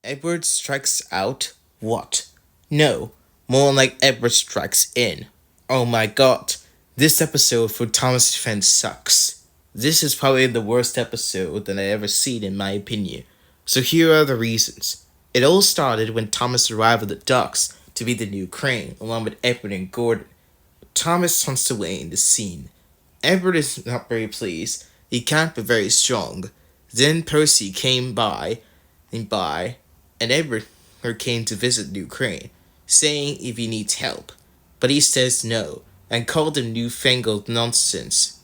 Edward strikes out? What? No, more like Edward strikes in. Oh my god, this episode for Thomas Defense sucks. This is probably the worst episode that I ever seen in my opinion. So here are the reasons. It all started when Thomas arrived at the docks to be the new Crane, along with Edward and Gordon. Thomas hunts away in the scene. Edward is not very pleased. He can't be very strong. Then Percy came by, and Edward came to visit New Crane, saying if he needs help. But he says no, and called him newfangled nonsense.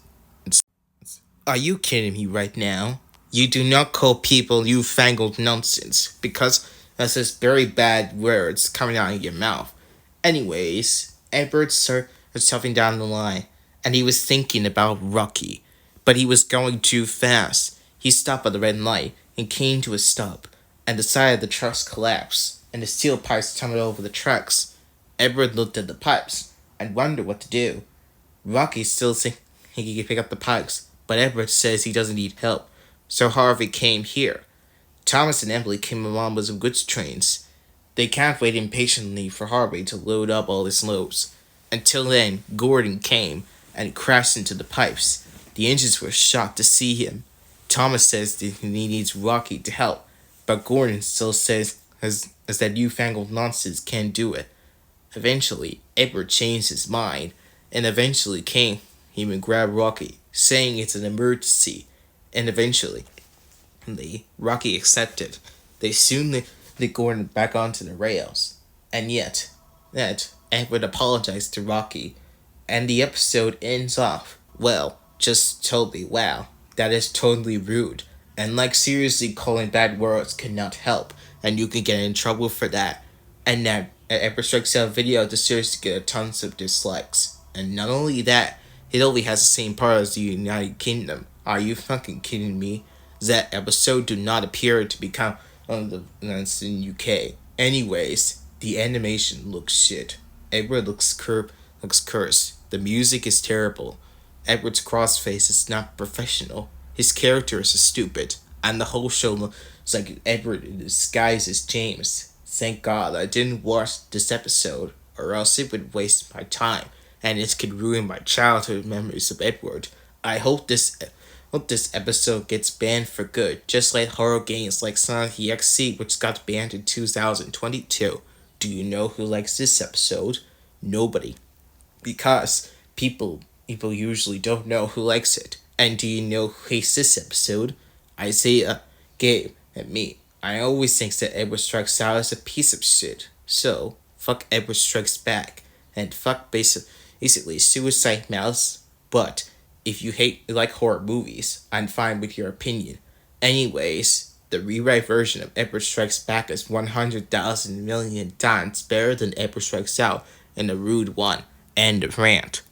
Are you kidding me right now? You do not call people newfangled nonsense, because that's just very bad words coming out of your mouth. Anyways, Edward started shoving down the line, and he was thinking about Rocky, but he was going too fast. He stopped at the red light and came to a stop, and the side of the trucks collapsed, and the steel pipes tumbled over the trucks. Edward looked at the pipes and wondered what to do. Rocky still thinks he can pick up the pipes, but Edward says he doesn't need help, so Harvey came here. Thomas and Emily came along with some goods trains. They can't wait impatiently for Harvey to load up all his loads. Until then, Gordon came and crashed into the pipes. The engines were shocked to see him. Thomas says that he needs Rocky to help, but Gordon still says as that newfangled nonsense can't do it. Eventually, Edward changed his mind, and eventually came and grabbed Rocky, saying it's an emergency. And eventually, Rocky accepted. They soon led Gordon back onto the rails. And yet, Edward apologized to Rocky, and the episode ends off, well, just totally wow. That is totally rude. And like seriously calling bad words cannot help, and you can get in trouble for that. And that Edward Strikes Out video deserves to get tons of dislikes. And not only that, it only has the same part as the United Kingdom. Are you fucking kidding me? That episode do not appear to become on the in UK. Anyways, the animation looks shit. Edward looks cursed. The music is terrible. Edward's crossface is not professional. His characters are stupid. And the whole show looks like Edward in disguise as James. Thank God I didn't watch this episode, or else it would waste my time, and it could ruin my childhood memories of Edward. I hope this episode gets banned for good, just like horror games like Sonic EXE, which got banned in 2022. Do you know who likes this episode? Nobody. Because people usually don't know who likes it. And do you know who hates this episode? Isaiah, Gabe, and me. I always think that Edward Strikes Out is a piece of shit. So, fuck Edward Strikes Back. And fuck basically Suicide Mouse. But, if you like horror movies, I'm fine with your opinion. Anyways, the rewrite version of Edward Strikes Back is 100,000 million times better than Edward Strikes Out, and a rude one. End of rant.